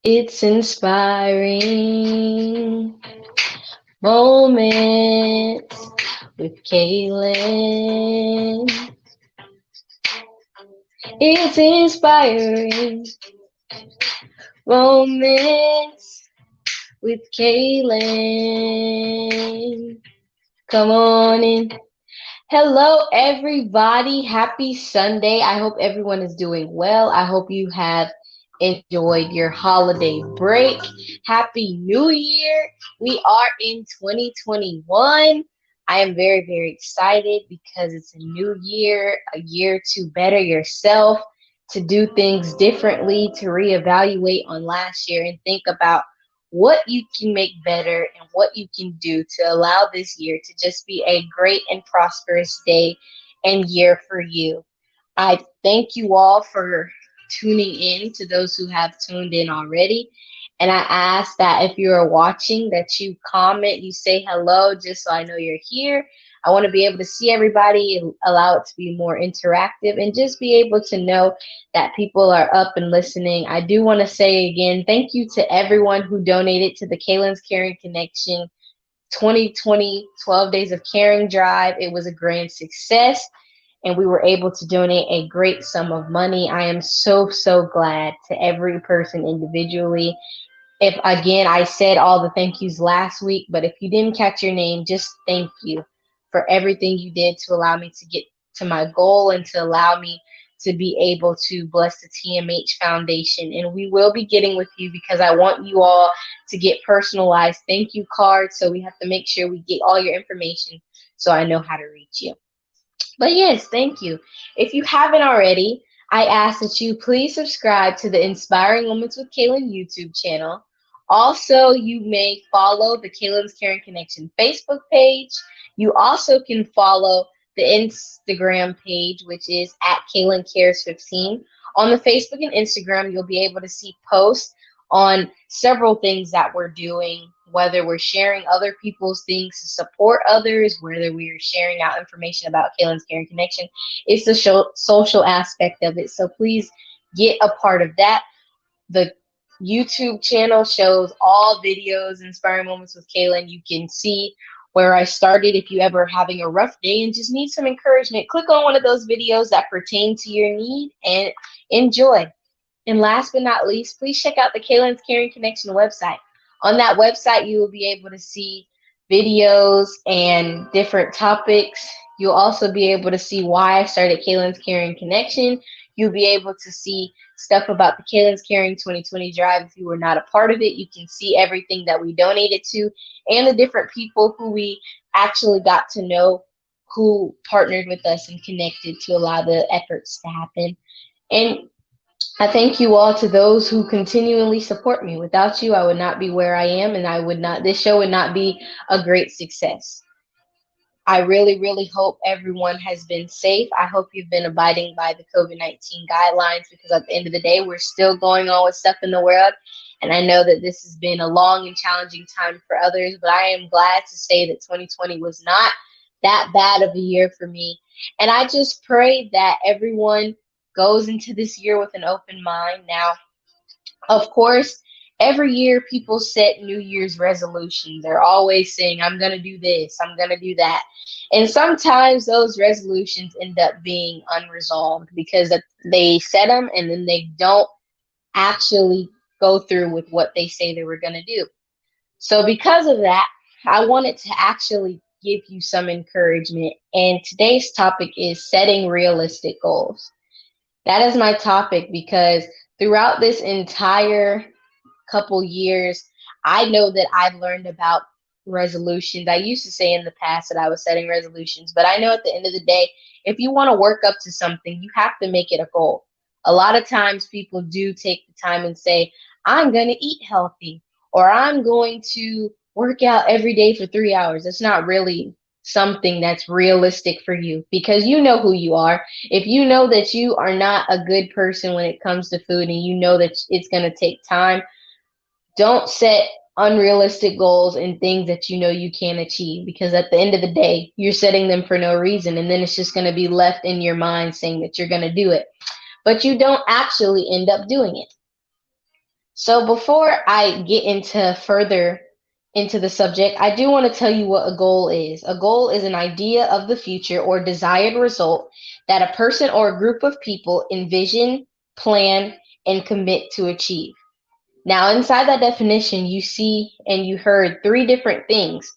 It's inspiring moments with Kaylin. It's inspiring moments with Kaylin. Come on in. Hello, everybody. Happy Sunday. I hope everyone is doing well. I hope you have enjoyed your holiday break. Happy New Year. We are in 2021. I am very, very excited because it's a new year, a year to better yourself, to do things differently, to reevaluate on last year and think about what you can make better and what you can do to allow this year to just be a great and prosperous day and year for you. I thank you all for tuning in, to those who have tuned in already. And I ask that if you are watching, that you comment, you say hello, just so I know you're here. I want to be able to see everybody and allow it to be more interactive and just be able to know that people are up and listening. I do want to say again, thank you to everyone who donated to the Kaylin's Caring Connection 2020 12 Days of Caring Drive. It was a grand success, and we were able to donate a great sum of money. I am so, so glad to every person individually. If again, I said all the thank yous last week, but if you didn't catch your name, just thank you for everything you did to allow me to get to my goal and to allow me to be able to bless the TMH Foundation. And we will be getting with you because I want you all to get personalized thank you cards. So we have to make sure we get all your information so I know how to reach you. But yes, thank you. If you haven't already, I ask that you please subscribe to the Inspiring Moments with Kaylin YouTube channel. Also, you may follow the Kaylin's Caring Connection Facebook page. You also can follow the Instagram page, which is at Kaylin Cares 15. On the Facebook and Instagram, you'll be able to see posts on several things that we're doing, whether we're sharing other people's things to support others, whether we're sharing out information about Kaylin's Caring Connection. It's the social aspect of it. So please get a part of that. The YouTube channel shows all videos, Inspiring Moments with Kaylin. You can see where I started. If you ever having a rough day and just need some encouragement, click on one of those videos that pertain to your need and enjoy. And last but not least, please check out the Kaylin's Caring Connection website. On that website, you will be able to see videos and different topics. You'll also be able to see why I started Kaylin's Caring Connection. You'll be able to see stuff about the Kaylin's Caring 2020 Drive. If you were not a part of it, you can see everything that we donated to and the different people who we actually got to know, who partnered with us and connected to allow the efforts to happen. And I thank you all to those who continually support me. Without you, I would not be where I am, and this show would not be a great success. I really, really hope everyone has been safe. I hope you've been abiding by the COVID-19 guidelines, because at the end of the day, we're still going on with stuff in the world. And I know that this has been a long and challenging time for others, but I am glad to say that 2020 was not that bad of a year for me. And I just pray that everyone goes into this year with an open mind. Now, of course, every year people set New Year's resolutions. They're always saying, I'm going to do this, I'm going to do that. And sometimes those resolutions end up being unresolved because they set them and then they don't actually go through with what they say they were going to do. So because of that, I wanted to actually give you some encouragement. And today's topic is setting realistic goals. That is my topic because throughout this entire couple years, I know that I've learned about resolutions. I used to say in the past that I was setting resolutions, but I know at the end of the day, if you want to work up to something, you have to make it a goal. A lot of times people do take the time and say, I'm going to eat healthy or I'm going to work out every day for 3 hours. It's not really something that's realistic for you because you know who you are. If you know that you are not a good person when it comes to food and you know that it's going to take time, don't set unrealistic goals and things that you know you can't achieve because at the end of the day, you're setting them for no reason. And then it's just going to be left in your mind saying that you're going to do it, but you don't actually end up doing it. So before I get into further into the subject, I do want to tell you what a goal is. A goal is an idea of the future or desired result that a person or a group of people envision, plan, and commit to achieve. Now, inside that definition, you see and you heard three different things.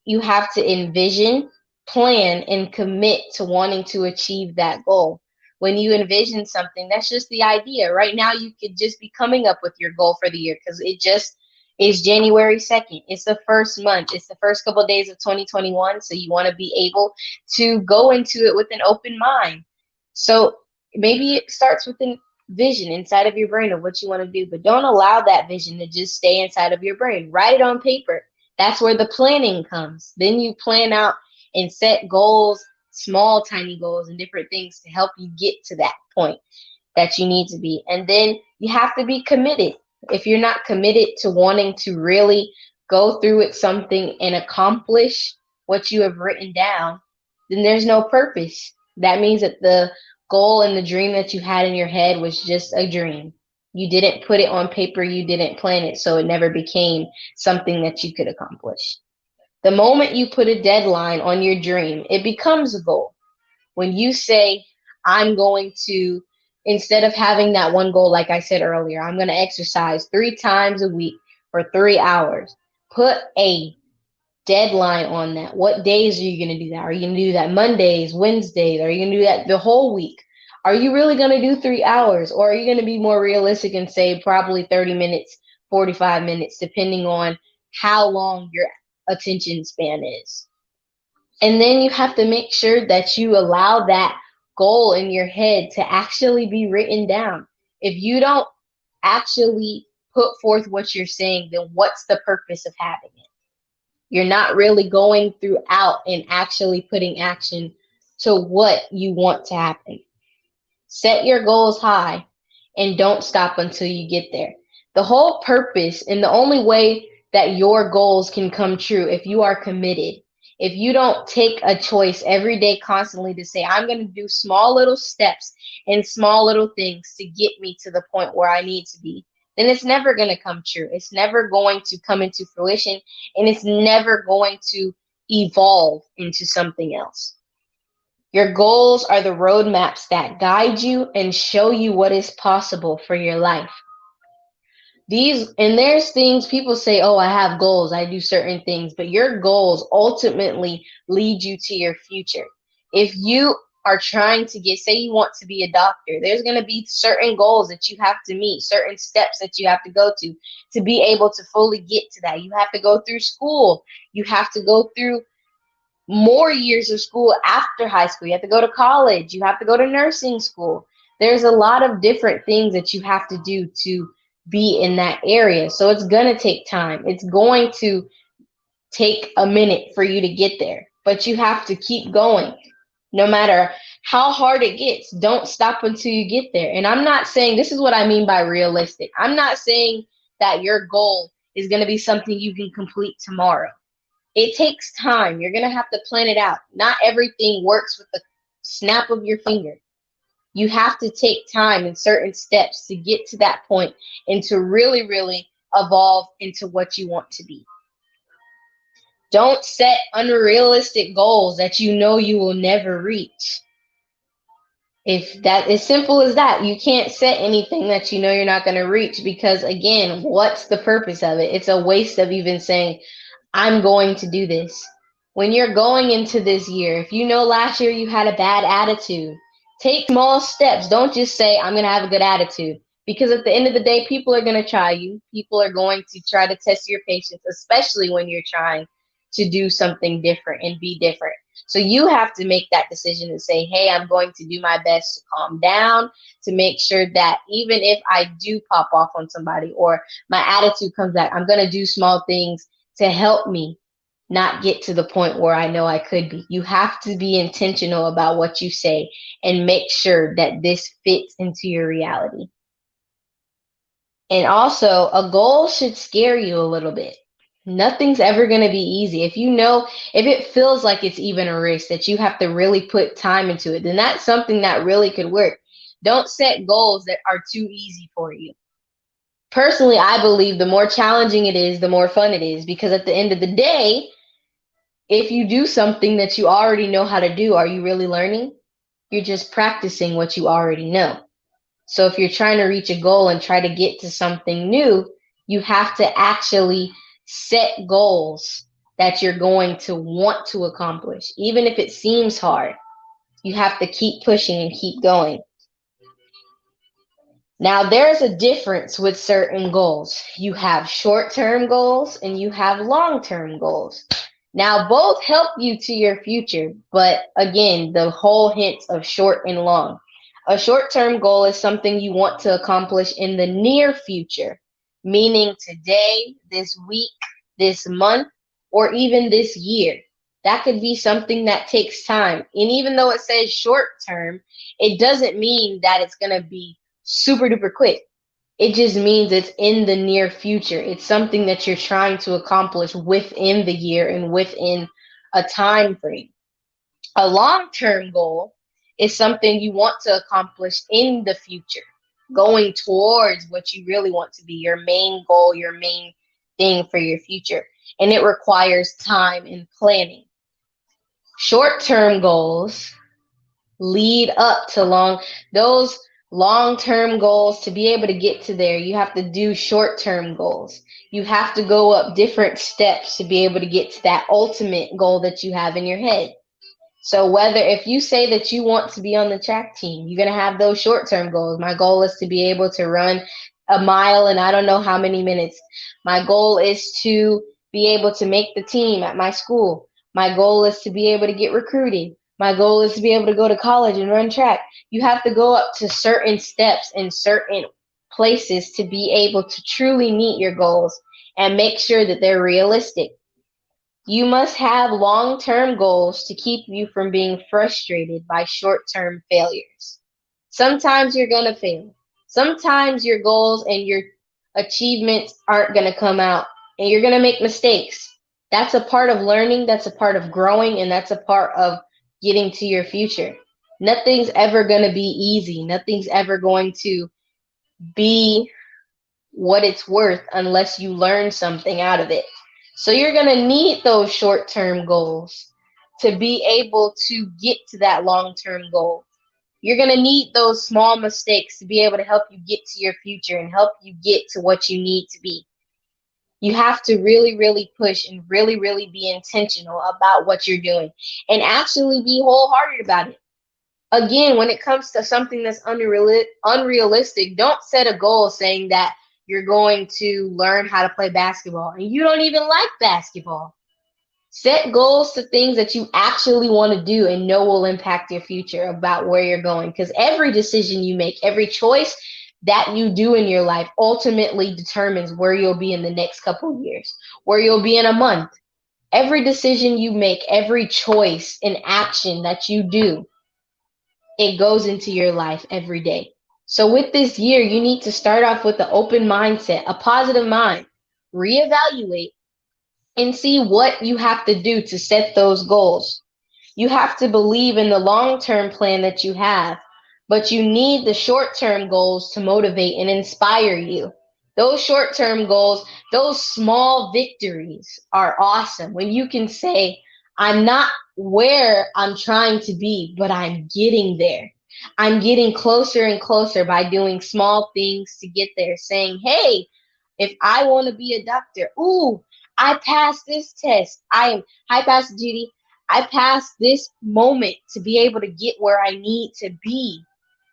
You have to envision, plan, and commit to wanting to achieve that goal. When you envision something, that's just the idea. Right now, you could just be coming up with your goal for the year because it just is January 2nd. It's the first month, it's the first couple of days of 2021. So you want to be able to go into it with an open mind. So maybe it starts with a vision inside of your brain of what you want to do, but don't allow that vision to just stay inside of your brain. Write it on paper. That's where the planning comes. Then you plan out and set goals, small, tiny goals, and different things to help you get to that point that you need to be. And then you have to be committed. If you're not committed to wanting to really go through with something and accomplish what you have written down, then there's no purpose. That means that the goal and the dream that you had in your head was just a dream. You didn't put it on paper, you didn't plan it, so it never became something that you could accomplish. The moment you put a deadline on your dream, it becomes a goal. When you say, I'm going to, instead of having that one goal, like I said earlier, I'm going to exercise 3 times a week for 3 hours, put a deadline on that. What days are you going to do that? Are you going to do that Mondays, Wednesdays? Are you going to do that the whole week? Are you really going to do 3 hours? Or are you going to be more realistic and say probably 30 minutes, 45 minutes, depending on how long your attention span is? And then you have to make sure that you allow that goal in your head to actually be written down. If you don't actually put forth what you're saying, then what's the purpose of having it? You're not really going throughout and actually putting action to what you want to happen. Set your goals high and don't stop until you get there. The whole purpose and the only way that your goals can come true if you are committed, if you don't take a choice every day constantly to say, I'm going to do small little steps and small little things to get me to the point where I need to be, then it's never going to come true. It's never going to come into fruition and it's never going to evolve into something else. Your goals are the roadmaps that guide you and show you what is possible for your life. These and there's things people say, oh, I have goals, I do certain things, but your goals ultimately lead you to your future. If you are trying to get, say you want to be a doctor, there's going to be certain goals that you have to meet, certain steps that you have to go to be able to fully get to that. You have to go through school. You have to go through more years of school after high school. You have to go to college. You have to go to nursing school. There's a lot of different things that you have to do to be in that area. So it's going to take time. It's going to take a minute for you to get there, but you have to keep going. No matter how hard it gets, don't stop until you get there. And I'm not saying, this is what I mean by realistic. I'm not saying that your goal is going to be something you can complete tomorrow. It takes time. You're going to have to plan it out. Not everything works with the snap of your finger. You have to take time and certain steps to get to that point and to really, really evolve into what you want to be. Don't set unrealistic goals that you know you will never reach. If that is simple as that, you can't set anything that you know you're not going to reach because, again, what's the purpose of it? It's a waste of even saying, I'm going to do this. When you're going into this year, if you know last year you had a bad attitude, take small steps. Don't just say, I'm going to have a good attitude. Because at the end of the day, people are going to try you. People are going to try to test your patience, especially when you're trying to do something different and be different. So you have to make that decision and say, hey, I'm going to do my best to calm down, to make sure that even if I do pop off on somebody or my attitude comes back, I'm going to do small things to help me not get to the point where I know I could be. You have to be intentional about what you say and make sure that this fits into your reality. And also, a goal should scare you a little bit. Nothing's ever going to be easy. If you know, if it feels like it's even a risk that you have to really put time into it, then that's something that really could work. Don't set goals that are too easy for you. Personally, I believe the more challenging it is, the more fun it is, because at the end of the day, if you do something that you already know how to do, are you really learning? You're just practicing what you already know. So if you're trying to reach a goal and try to get to something new, you have to actually set goals that you're going to want to accomplish. Even if it seems hard, you have to keep pushing and keep going. Now, there's a difference with certain goals. You have short term goals and you have long term goals. Now, both help you to your future, but again, the whole hint of short and long. A short term goal is something you want to accomplish in the near future, meaning today, this week, this month, or even this year. That could be something that takes time. And even though it says short term, it doesn't mean that it's going to be super duper quick. It just means it's in the near future. It's something that you're trying to accomplish within the year and within a time frame. A long-term goal is something you want to accomplish in the future, going towards what you really want to be, your main goal, your main thing for your future. And it requires time and planning. Short-term goals lead up to those long-term goals. To be able to get to there, you have to do short-term goals. You have to go up different steps to be able to get to that ultimate goal that you have in your head. So whether if you say that you want to be on the track team, you're going to have those short-term goals. My goal is to be able to run a mile in I don't know how many minutes. My goal is to be able to make the team at my school. My goal is to be able to get recruited. My goal is to be able to go to college and run track. You have to go up to certain steps in certain places to be able to truly meet your goals and make sure that they're realistic. You must have long-term goals to keep you from being frustrated by short-term failures. Sometimes you're going to fail. Sometimes your goals and your achievements aren't going to come out and you're going to make mistakes. That's a part of learning, that's a part of growing, and that's a part of getting to your future. Nothing's ever going to be easy. Nothing's ever going to be what it's worth unless you learn something out of it. So you're going to need those short-term goals to be able to get to that long-term goal. You're going to need those small mistakes to be able to help you get to your future and help you get to what you need to be. You have to really, really push and really, really be intentional about what you're doing and actually be wholehearted about it. Again, when it comes to something that's unrealistic, don't set a goal saying that you're going to learn how to play basketball and you don't even like basketball. Set goals to things that you actually want to do and know will impact your future about where you're going. Because every decision you make, every choice that you do in your life ultimately determines where you'll be in the next couple of years, where you'll be in a month. Every decision you make, every choice and action that you do, it goes into your life every day. So with this year, you need to start off with an open mindset, a positive mind, reevaluate, and see what you have to do to set those goals. You have to believe in the long-term plan that you have, but you need the short-term goals to motivate and inspire you. Those short-term goals, those small victories are awesome. When you can say, I'm not where I'm trying to be, but I'm getting there. I'm getting closer and closer by doing small things to get there, saying, hey, if I want to be a doctor, ooh, I passed this test. Hi, Pastor Judy. I passed this moment to be able to get where I need to be.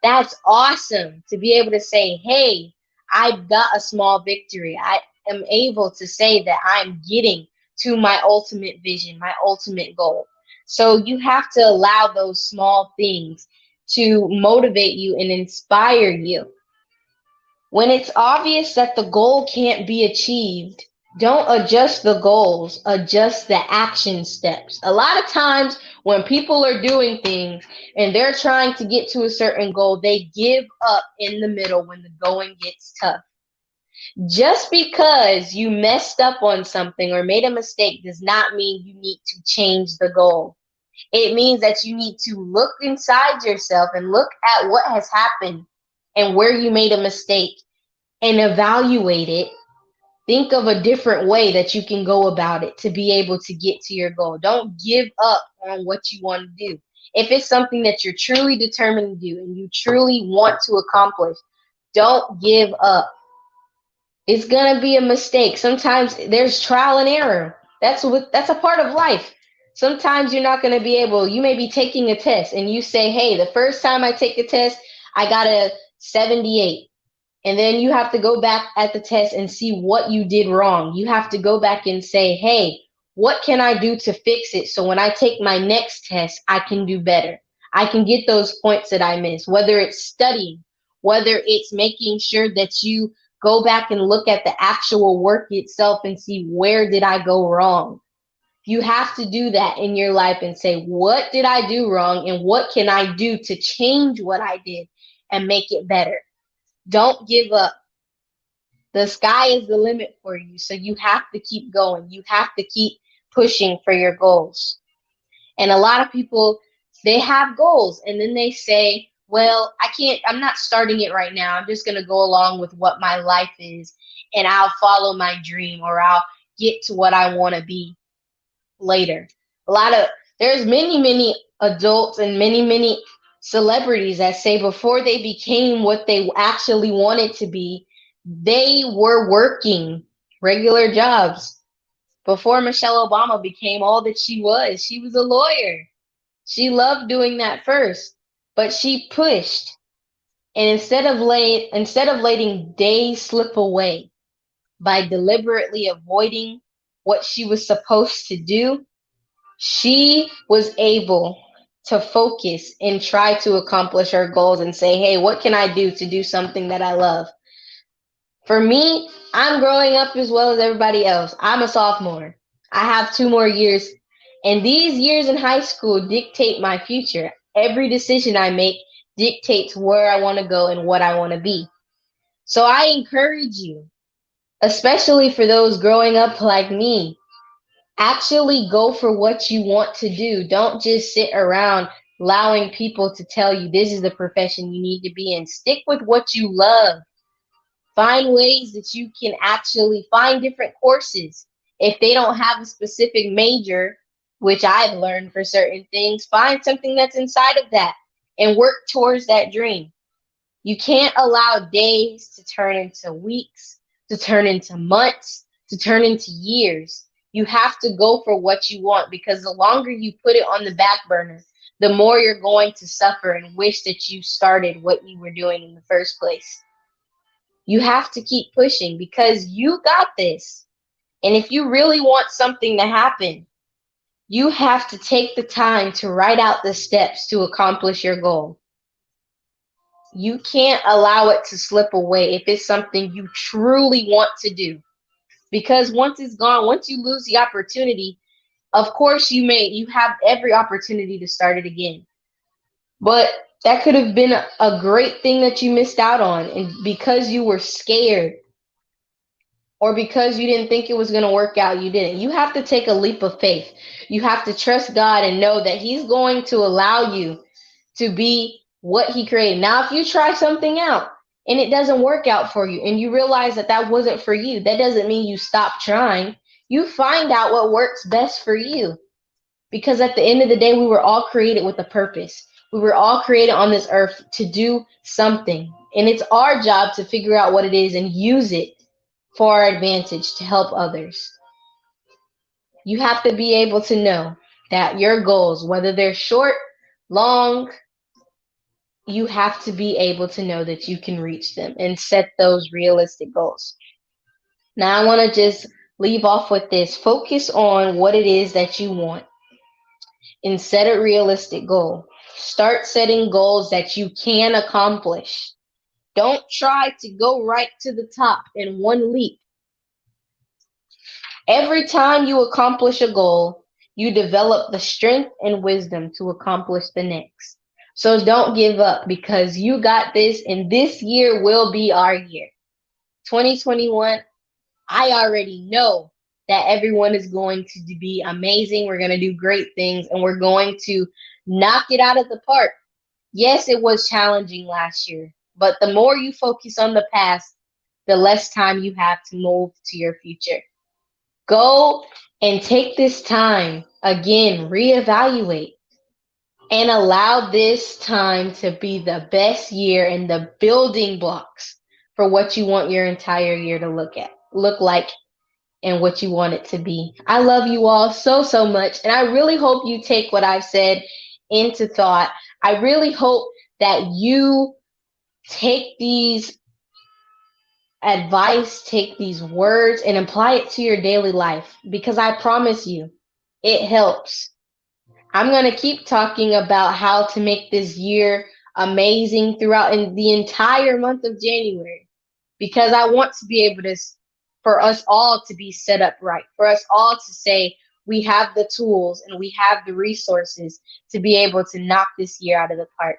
That's awesome to be able to say, hey, I got a small victory. I am able to say that I'm getting to my ultimate vision, my ultimate goal. So you have to allow those small things to motivate you and inspire you. When it's obvious that the goal can't be achieved, don't adjust the goals, adjust the action steps. A lot of times when people are doing things and they're trying to get to a certain goal, they give up in the middle when the going gets tough. Just because you messed up on something or made a mistake does not mean you need to change the goal. It means that you need to look inside yourself and look at what has happened and where you made a mistake and evaluate it. Think of a different way that you can go about it to be able to get to your goal. Don't give up on what you want to do. If it's something that you're truly determined to do and you truly want to accomplish, don't give up. It's gonna be a mistake. Sometimes there's trial and error. That's a part of life. Sometimes you're not gonna be able. You may be taking a test and you say, "Hey, the first time I take a test, I got a 78." And then you have to go back at the test and see what you did wrong. You have to go back and say, "Hey, what can I do to fix it so when I take my next test, I can do better? I can get those points that I missed." Whether it's studying, whether it's making sure that you go back and look at the actual work itself and see where did I go wrong. You have to do that in your life and say, "What did I do wrong and what can I do to change what I did and make it better?" Don't give up. The sky is the limit for you. So you have to keep going. You have to keep pushing for your goals. And a lot of people, they have goals and then they say, "Well, I'm not starting it right now. I'm just going to go along with what my life is and I'll follow my dream or I'll get to what I want to be later." There's many adults and many celebrities that say before they became what they actually wanted to be, they were working regular jobs. Before Michelle Obama became all that she was a lawyer. She loved doing that first, but she pushed. And instead of letting days slip away by deliberately avoiding what she was supposed to do, she was able to focus and try to accomplish her goals and say, "Hey, what can I do to do something that I love?" For me, I'm growing up as well as everybody else. I'm a sophomore. I have 2 more years. And these years in high school dictate my future. Every decision I make dictates where I want to go and what I want to be. So I encourage you, especially for those growing up like me, actually go for what you want to do. Don't just sit around allowing people to tell you this is the profession you need to be in. Stick with what you love. Find ways that you can actually find different courses. If they don't have a specific major, which I've learned for certain things, find something that's inside of that and work towards that dream. You can't allow days to turn into weeks, to turn into months, to turn into years. You have to go for what you want because the longer you put it on the back burner, the more you're going to suffer and wish that you started what you were doing in the first place. You have to keep pushing because you got this. And if you really want something to happen, you have to take the time to write out the steps to accomplish your goal. You can't allow it to slip away if it's something you truly want to do. Because once it's gone, once you lose the opportunity, of course you have every opportunity to start it again. But that could have been a great thing that you missed out on. And because you were scared or because you didn't think it was going to work out, you didn't. You have to take a leap of faith. You have to trust God and know that He's going to allow you to be what He created. Now, if you try something out and it doesn't work out for you and you realize that that wasn't for you, that doesn't mean you stop trying. You find out what works best for you. Because at the end of the day, we were all created with a purpose. We were all created on this earth to do something. And it's our job to figure out what it is and use it for our advantage to help others. You have to be able to know that your goals, whether they're short, long, you have to be able to know that you can reach them and set those realistic goals. Now, I want to just leave off with this. Focus on what it is that you want. and set a realistic goal. Start setting goals that you can accomplish. Don't try to go right to the top in one leap. Every time you accomplish a goal, you develop the strength and wisdom to accomplish the next. So don't give up because you got this, and this year will be our year. 2021, I already know that everyone is going to be amazing. We're going to do great things and we're going to knock it out of the park. Yes, it was challenging last year, but the more you focus on the past, the less time you have to move to your future. Go and take this time again, reevaluate, and allow this time to be the best year and the building blocks for what you want your entire year to look like and what you want it to be. I love you all so, so much. And I really hope you take what I've said into thought. I really hope that you take these advice, take these words, and apply it to your daily life because I promise you, it helps. I'm going to keep talking about how to make this year amazing throughout in the entire month of January because I want to be able to, for us all to be set up right, for us all to say we have the tools and we have the resources to be able to knock this year out of the park.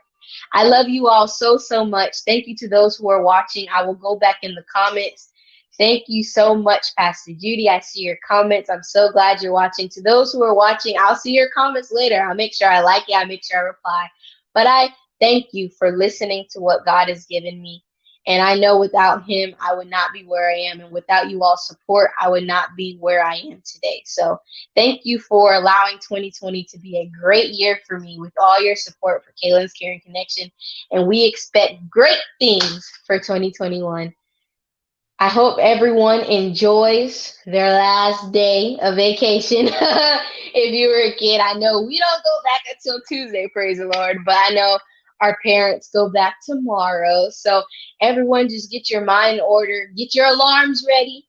I love you all so, so much. Thank you to those who are watching. I will go back in the comments. Thank you so much, Pastor Judy. I see your comments. I'm so glad you're watching. To those who are watching, I'll see your comments later. I'll make sure I like it. I'll make sure I reply. But I thank you for listening to what God has given me. And I know without him, I would not be where I am. And without you all support, I would not be where I am today. So thank you for allowing 2020 to be a great year for me with all your support for Kaylin's Caring Connection. And we expect great things for 2021. I hope everyone enjoys their last day of vacation. If you were a kid, I know we don't go back until Tuesday, praise the Lord, but I know our parents go back tomorrow. So everyone just get your mind in order, get your alarms ready,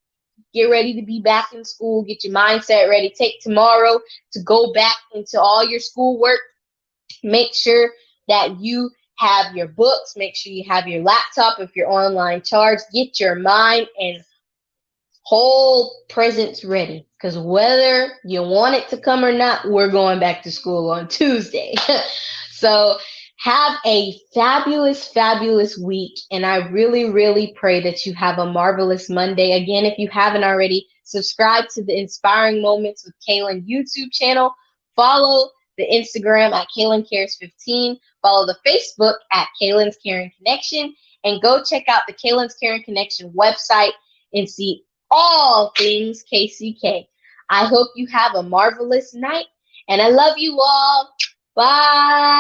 get ready to be back in school, get your mindset ready. Take tomorrow to go back into all your schoolwork. Make sure that you have your books. Make sure you have your laptop if you're online charged. Get your mind and whole presence ready because whether you want it to come or not, we're going back to school on Tuesday. So have a fabulous, fabulous week. And I really, really pray that you have a marvelous Monday. Again, if you haven't already, subscribe to the Inspiring Moments with Kaylin YouTube channel. Follow the Instagram at Kaylin Cares 15. Follow the Facebook at Kaylin's Caring Connection. And go check out the Kaylin's Caring Connection website and see all things KCK. I hope you have a marvelous night. And I love you all. Bye.